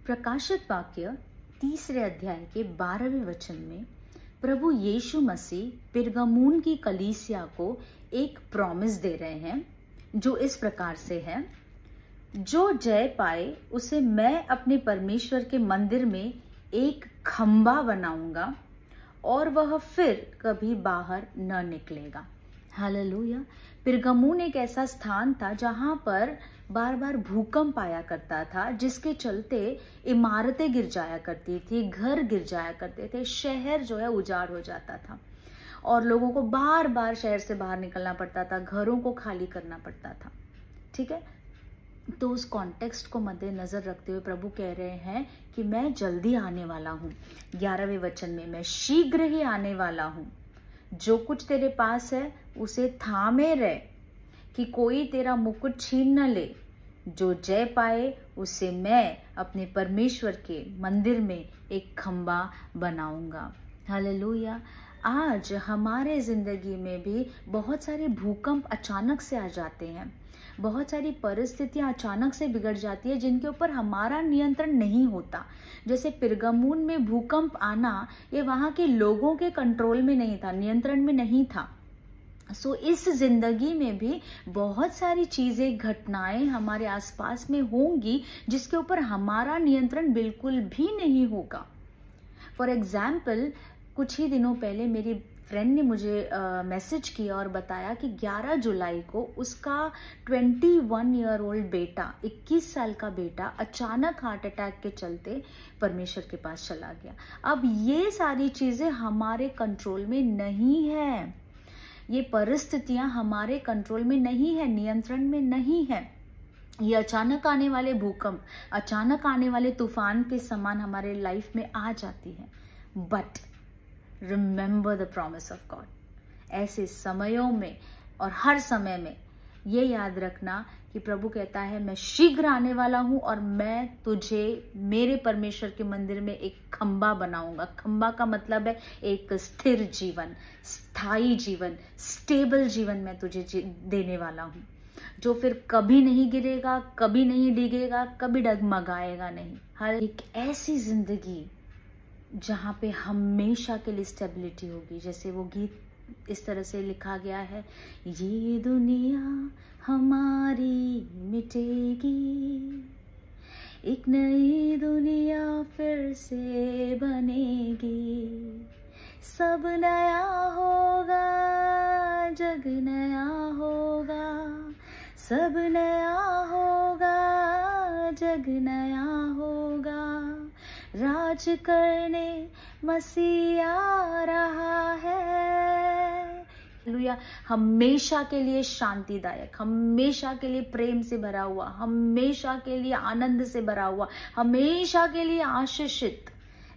प्रकाशित वाक्य 3 अध्याय के 12वें वचन में प्रभु यीशु मसीह पिरगमून की कलीसिया को एक प्रॉमिस दे रहे हैं जो इस प्रकार से है, जो जय पाए उसे मैं अपने परमेश्वर के मंदिर में एक खंबा बनाऊंगा और वह फिर कभी बाहर न निकलेगा। हालेलुया। पिरगमून एक ऐसा स्थान था जहां पर बार बार भूकंप आया करता था, जिसके चलते इमारतें गिर जाया करती थी, घर गिर जाया करते थे, शहर जो है उजाड़ हो जाता था और लोगों को बार बार शहर से बाहर निकलना पड़ता था, घरों को खाली करना पड़ता था। ठीक है, तो उस कॉन्टेक्स्ट को मद्देनजर रखते हुए प्रभु कह रहे हैं कि मैं जल्दी आने वाला हूं। 11वें वचन में, मैं शीघ्र ही आने वाला हूं। जो कुछ तेरे पास है उसे थामे रह कि कोई तेरा मुकुट छीन न ले। जो जय पाए उसे मैं अपने परमेश्वर के मंदिर में एक खंबा बनाऊंगा। हालेलुया। आज हमारे जिंदगी में भी बहुत सारे भूकंप अचानक से आ जाते हैं, बहुत सारी परिस्थितियां अचानक से बिगड़ जाती है जिनके ऊपर हमारा नियंत्रण नहीं होता। जैसे पिरगमून में भूकंप आना, ये वहां के लोगों के कंट्रोल में नहीं था, नियंत्रण में नहीं था। सो इस जिंदगी में भी बहुत सारी चीजें, घटनाएं हमारे आसपास में होंगी जिसके ऊपर हमारा नियंत्रण बिल्कुल भी नहीं होगा। फॉर एग्जाम्पल, कुछ ही दिनों पहले मेरी फ्रेंड ने मुझे मैसेज किया और बताया कि 11 जुलाई को उसका 21 ईयर ओल्ड बेटा, 21 साल का बेटा अचानक हार्ट अटैक के चलते परमेश्वर के पास चला गया। अब ये सारी चीजें हमारे कंट्रोल में नहीं है, ये परिस्थितियां हमारे कंट्रोल में नहीं है, नियंत्रण में नहीं है। ये अचानक आने वाले भूकंप, अचानक आने वाले तूफान के समान हमारे लाइफ में आ जाती है। But remember the promise of God. ऐसे समयों में और हर समय में ये याद रखना कि प्रभु कहता है मैं शीघ्र आने वाला हूं और मैं तुझे मेरे परमेश्वर के मंदिर में एक खंबा बनाऊंगा। खंबा का मतलब है एक स्थिर जीवन, स्थायी जीवन, स्टेबल जीवन मैं तुझे देने वाला हूं, जो फिर कभी नहीं गिरेगा, कभी नहीं डिगेगा, कभी डगमगाएगा नहीं। हर एक ऐसी जिंदगी जहां पे हमेशा के लिए स्टेबिलिटी होगी। जैसे वो गीत इस तरह से लिखा गया है, ये दुनिया हमारी मिटेगी, एक नई दुनिया फिर से बनेगी, सब नया होगा, जग नया होगा, सब नया होगा, जग नया होगा, राज करने मसीह आ रहा है। हालेलुया। हमेशा के लिए शांतिदायक, हमेशा के लिए प्रेम से भरा हुआ, हमेशा के लिए आनंद से भरा हुआ, हमेशा के लिए आशीषित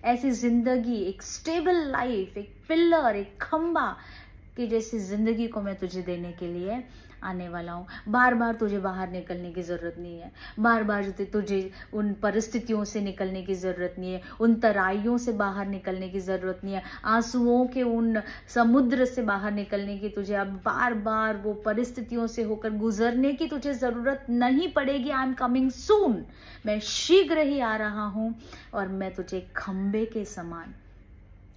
ऐसी जिंदगी, एक स्टेबल लाइफ, एक पिलर, एक खंबा की जैसी जिंदगी को मैं तुझे देने के लिए आने वाला हूं। बार बार तुझे बाहर निकलने की जरूरत नहीं है, बार बार तुझे उन परिस्थितियों से निकलने की जरूरत नहीं है, उन तराइयों से बाहर निकलने की जरूरत नहीं है, आंसुओं के उन समुद्र से बाहर निकलने की तुझे अब बार बार वो परिस्थितियों से होकर गुजरने की तुझे जरूरत नहीं पड़ेगी। आई एम कमिंग सून, मैं शीघ्र ही आ रहा हूं और मैं तुझे खंबे के समान,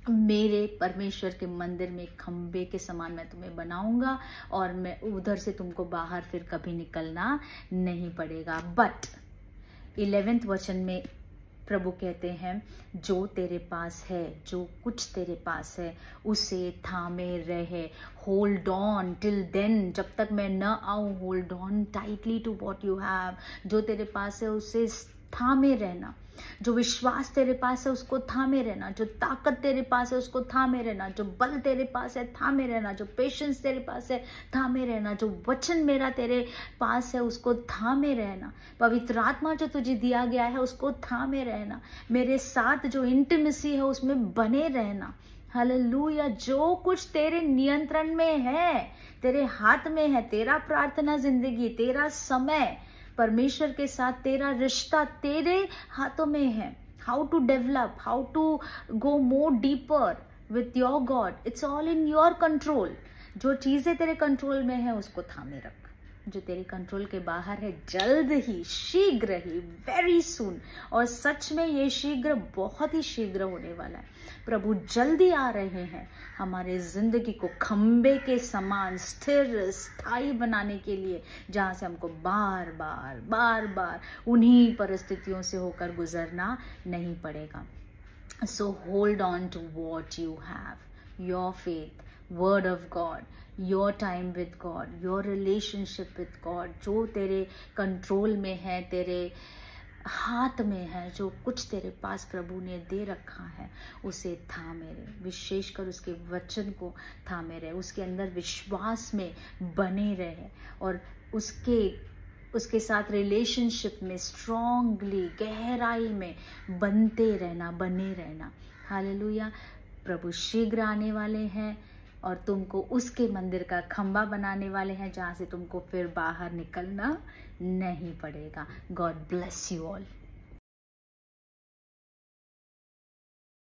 मेरे परमेश्वर के मंदिर में खंबे के समान मैं तुम्हें बनाऊंगा और मैं उधर से तुमको बाहर फिर कभी निकलना नहीं पड़ेगा। बट 11वें वचन में प्रभु कहते हैं, जो तेरे पास है, जो कुछ तेरे पास है उसे थामे रहे, होल्ड ऑन टिल देन, जब तक मैं न आऊं, hold on tightly to what you have. जो तेरे पास है उसे थामे रहना, जो विश्वास तेरे पास है उसको थामे रहना, जो ताकत तेरे पास है उसको थामे रहना, जो बल तेरे पास है थामे रहना, जो पेशेंस तेरे पास है थामे रहना, जो वचन मेरा तेरे पास है उसको थामे रहना, पवित्र आत्मा जो तुझे दिया गया है उसको थामे रहना, मेरे साथ जो इंटीमेसी है उसमें बने रहना। हालेलुया। जो कुछ तेरे नियंत्रण में है, तेरे हाथ में है, तेरा प्रार्थना जिंदगी, तेरा समय परमेश्वर के साथ, तेरा रिश्ता तेरे हाथों में है। How to develop, how to go more deeper with your god, it's all in your control. जो चीजें तेरे कंट्रोल में है उसको थामे रख, जो तेरे कंट्रोल के बाहर है, जल्द ही, शीघ्र ही, वेरी सून, और सच में ये शीघ्र बहुत ही शीघ्र होने वाला है। प्रभु जल्दी आ रहे हैं हमारे जिंदगी को खंबे के समान स्थिर स्थायी बनाने के लिए, जहां से हमको बार बार उन्हीं परिस्थितियों से होकर गुजरना नहीं पड़ेगा। So hold on to what you have, your faith, word of God, your time with God, your relationship with God, जो तेरे कंट्रोल में है, तेरे हाथ में है, जो कुछ तेरे पास प्रभु ने दे रखा है, उसे थामे रहे, विशेषकर उसके वचन को थामे रहे, उसके अंदर विश्वास में बने रहे और उसके साथ रिलेशनशिप में स्ट्रांगली, गहराई में बने रहना। हालेलुया। प्रभु शीघ्र आने वाले हैं और तुमको उसके मंदिर का खंबा बनाने वाले हैं, जहां से तुमको फिर बाहर निकलना नहीं पड़ेगा। God bless you all.